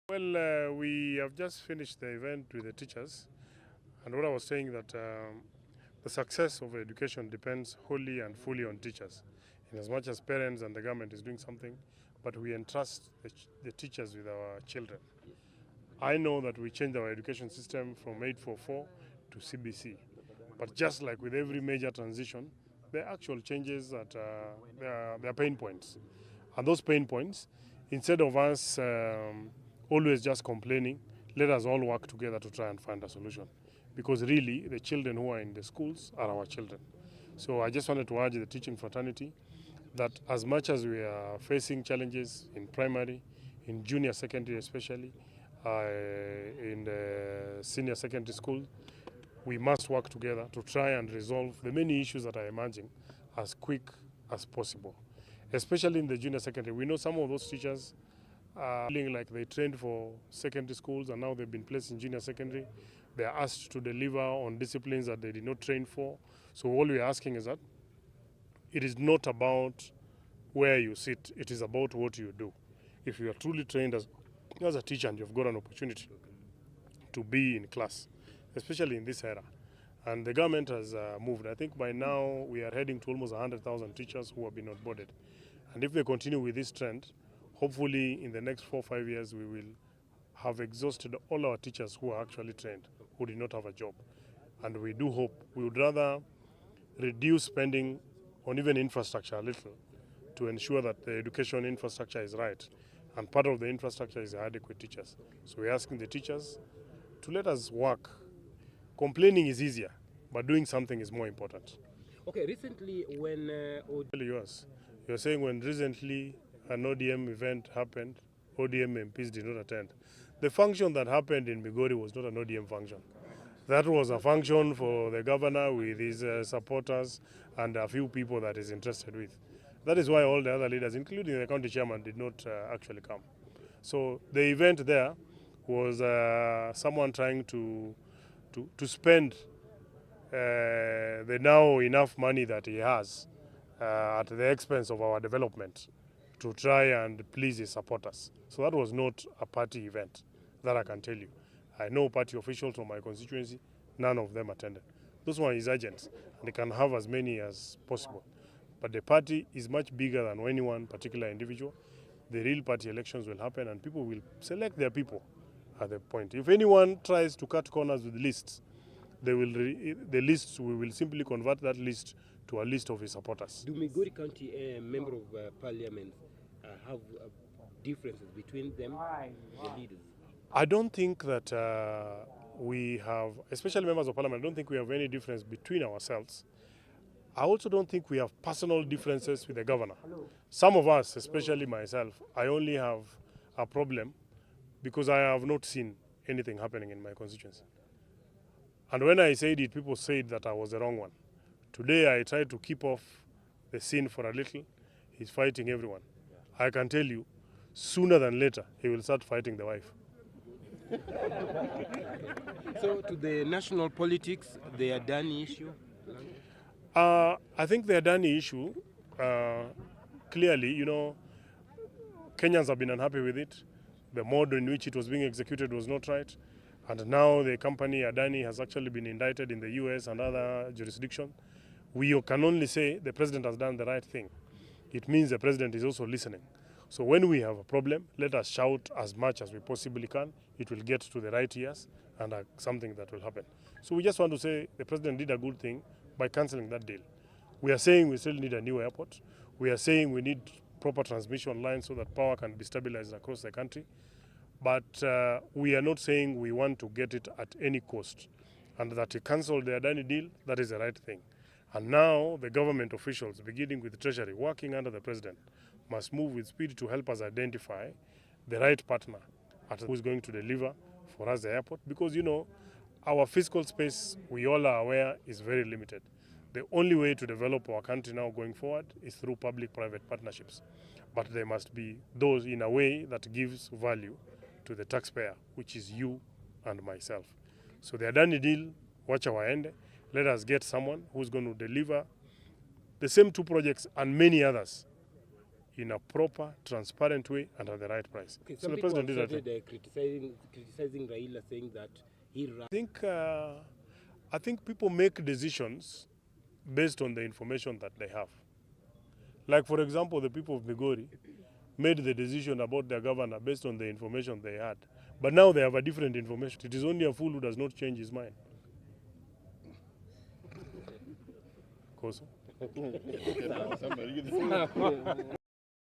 Well, we have just finished the event with the teachers, and what I was saying that the success of education depends wholly and fully on teachers, in as much as parents and the government is doing something, but we entrust the teachers with our children. I know that we changed our education system from 844 to CBC, but just like with every major transition, there are actual changes that there are pain points, and those pain points, instead of us always just complaining, let us all work together to try and find a solution. Because really, the children who are in the schools are our children. So I just wanted to urge the teaching fraternity that as much as we are facing challenges in primary, in junior secondary especially, in the senior secondary school, we must work together to try and resolve the many issues that are emerging as quick as possible. Especially in the junior secondary, we know some of those teachers are feeling like they trained for secondary schools and now they've been placed in junior secondary. They are asked to deliver on disciplines that they did not train for. So all we are asking is that it is not about where you sit, it is about what you do. If you are truly trained as a teacher and you've got an opportunity to be in class, especially in this era, and the government has moved. I think by now we are heading to almost 100,000 teachers who have been onboarded. And if they continue with this trend, hopefully in the next 4 or 5 years we will have exhausted all our teachers who are actually trained, who did not have a job. And we do hope, we would rather reduce spending on even infrastructure a little to ensure that the education infrastructure is right. And part of the infrastructure is adequate teachers. So we're asking the teachers to let us work. Complaining is easier, but doing something is more important. Okay, recently when you're saying when recently an ODM event happened, ODM MPs did not attend. The function that happened in Migori was not an ODM function. That was a function for the governor with his supporters and a few people that he's interested with. That is why all the other leaders, including the county chairman, did not actually come. So the event there was someone trying to spend the now enough money that he has at the expense of our development to try and please his supporters. So that was not a party event, that I can tell you. I know party officials from my constituency, none of them attended. Those one is agents, and they can have as many as possible. But the party is much bigger than any one particular individual. The real party elections will happen and people will select their people at the point. If anyone tries to cut corners with lists, we will simply convert that list to a list of his supporters. Do Migori County member of parliament have differences between them, the leaders? I don't think that we have, especially members of parliament, I don't think we have any difference between ourselves. I also don't think we have personal differences with the governor. Some of us, especially myself, I only have a problem because I have not seen anything happening in my constituency. And when I said it, people said that I was the wrong one. Today I tried to keep off the scene for a little. He's fighting everyone. I can tell you, sooner than later, he will start fighting the wife. So to the national politics, the Adani issue? I think the Adani issue, clearly, Kenyans have been unhappy with it. The mode in which it was being executed was not right. And now the company Adani has actually been indicted in the US and other jurisdictions. We can only say the president has done the right thing. It means the president is also listening. So when we have a problem, let us shout as much as we possibly can. It will get to the right ears and something that will happen. So we just want to say the president did a good thing by cancelling that deal. We are saying we still need a new airport. We are saying we need proper transmission lines so that power can be stabilized across the country. But we are not saying we want to get it at any cost. And that he cancelled the Adani deal, that is the right thing. And now the government officials, beginning with the Treasury, working under the president, must move with speed to help us identify the right partner who is going to deliver for us the airport. Because, our fiscal space, we all are aware, is very limited. The only way to develop our country now going forward is through public-private partnerships. But they must be those in a way that gives value to the taxpayer, which is you and myself. So the Adani deal, watch our end. Let us get someone who's going to deliver the same two projects and many others in a proper, transparent way and at the right price. Okay, so some the people president have did that. started criticizing Raila, saying that he ran. I think people make decisions based on the information that they have. Like, for example, the people of Migori made the decision about their governor based on the information they had. But now they have a different information. It is only a fool who does not change his mind. Koso.